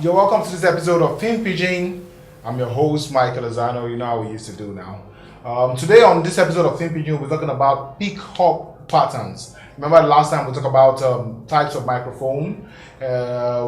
You're welcome to this episode of Film Pigeon. I'm your host, Michael Lozano. You know how we used to do now. Today on this episode of Film Pigeon, we're talking about pick-up patterns. Remember last time we talked about types of microphone,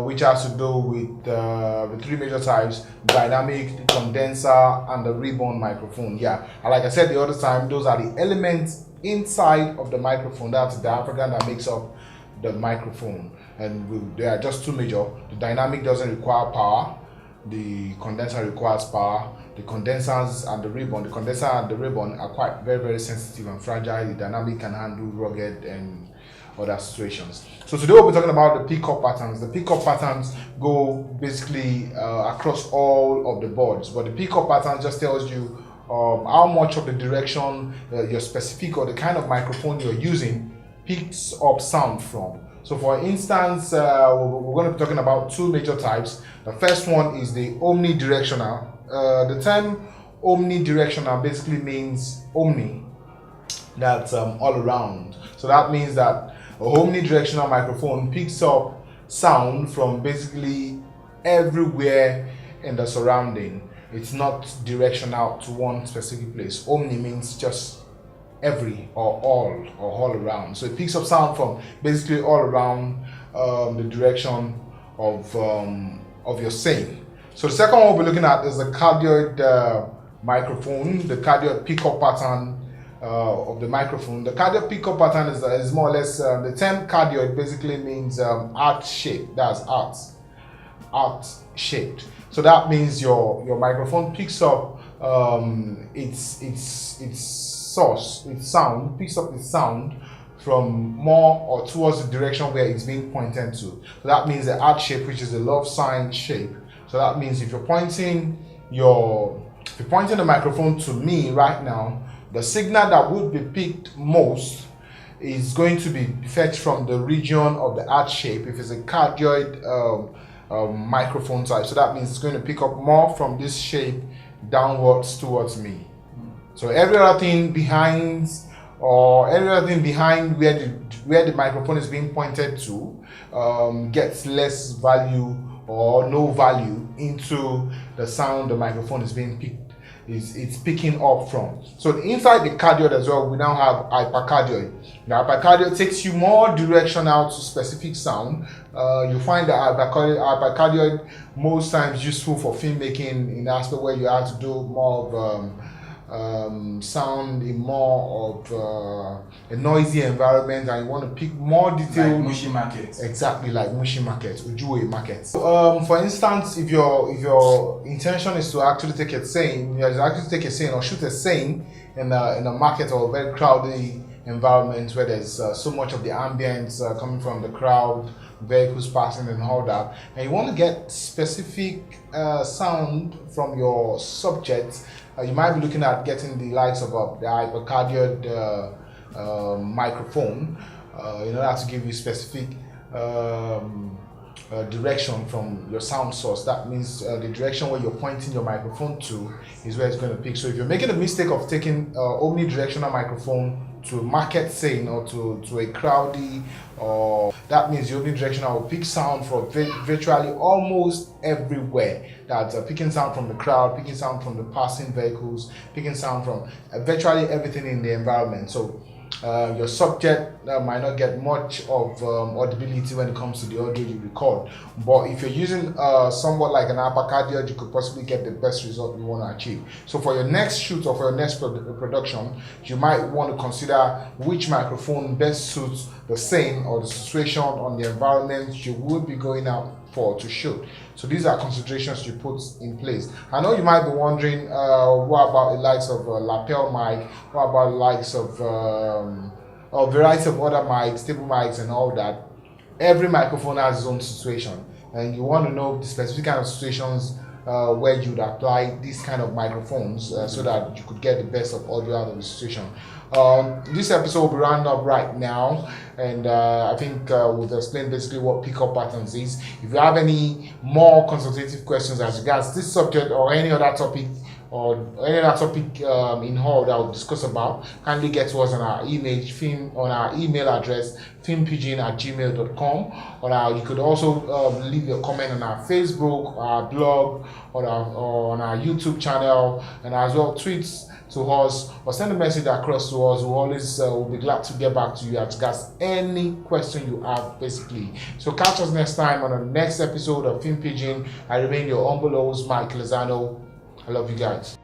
which has to do with the three major types: dynamic, the condenser, and the ribbon microphone. Yeah, and like I said the other time, those are the elements inside of the microphone. That's the diaphragm that makes up the microphone, and they are just two major. The dynamic doesn't require power, the condenser requires power. The condensers and the ribbon, the condenser and the ribbon are quite very sensitive and fragile. The dynamic can handle rugged and other situations. So today we'll be talking about the pickup patterns. The pickup patterns go basically across all of the boards, but the pickup pattern just tells you how much of the direction your specific or the kind of microphone you're using picks up sound from. So for instance, we're going to be talking about two major types. The first one is the omnidirectional. The term omnidirectional basically means omni, that's all around. So that means that a omnidirectional microphone picks up sound from basically everywhere in the surrounding. It's not directional to one specific place. Omni means just every or all around. So it picks up sound from basically all around the direction of your saying. So the second one we'll be looking at is the cardioid microphone, the cardioid pickup pattern of the microphone. The cardioid pickup pattern is more or less, the term cardioid basically means arc shape. That's arc shaped. So that means your microphone picks up its source, its sound, picks up its sound from more or towards the direction where it's being pointed to. So that means the arc shape, which is a love sign shape. So that means if you're pointing the microphone to me right now, the signal that would be picked most is going to be fetched from the region of the arch shape if it's a cardioid microphone type. So that means it's going to pick up more from this shape downwards towards me. So every other thing behind where the microphone is being pointed to gets less value or no value into the sound the microphone is being it's picking up from. So inside the cardioid as well, we now have hypercardioid. The hypercardioid takes you more directional to specific sound. You find that hypercardioid most times useful for filmmaking in the aspect where you have to do more of sound in more of a noisy environment, and you want to pick more detail. Like Mushi Market. Exactly, like Mushi Market, Ujue Market. For instance, if your intention is to actually take a scene, or shoot a scene in a market or a very crowded environment where there's so much of the ambience coming from the crowd, vehicles passing and all that, and you want to get specific sound from your subject, you might be looking at getting the likes of the hypercardioid microphone in order to give you specific direction from your sound source. That means the direction where you're pointing your microphone to is where it's going to pick. So if you're making the mistake of taking omnidirectional microphone to a market scene or to a crowdy, or that means the omnidirectional will pick sound from virtually almost everywhere. That's picking sound from the crowd, picking sound from the passing vehicles, picking sound from virtually everything in the environment. So your subject might not get much of audibility when it comes to the audio you record, but if you're using somewhat like an hypercardioid, you could possibly get the best result you want to achieve. So for your next shoot or for your next production, you might want to consider which microphone best suits the scene or the situation on the environment you would be going out for to shoot. So these are considerations you put in place. I know you might be wondering, what about the likes of lapel mic? What about the likes of a variety of other mics, table mics and all that? Every microphone has its own situation, and you want to know the specific kind of situations where you would apply these kind of microphones so that you could get the best of audio out of the situation. This episode will be rounded up right now, and I think we've explained basically what pickup patterns is. If you have any more consultative questions as regards this subject or any other topic or any other topic in whole that we'll discuss about, kindly get to us on our email address filmpidgin@gmail.com, or you could also leave your comment on our Facebook, our blog, or on our YouTube channel, and as well tweets to us, or send a message across to us. We'll be glad to get back to you and ask any question you have, basically. So catch us next time on the next episode of Film Pidgin. I remain your humble host, Mike Lozano. I love you guys.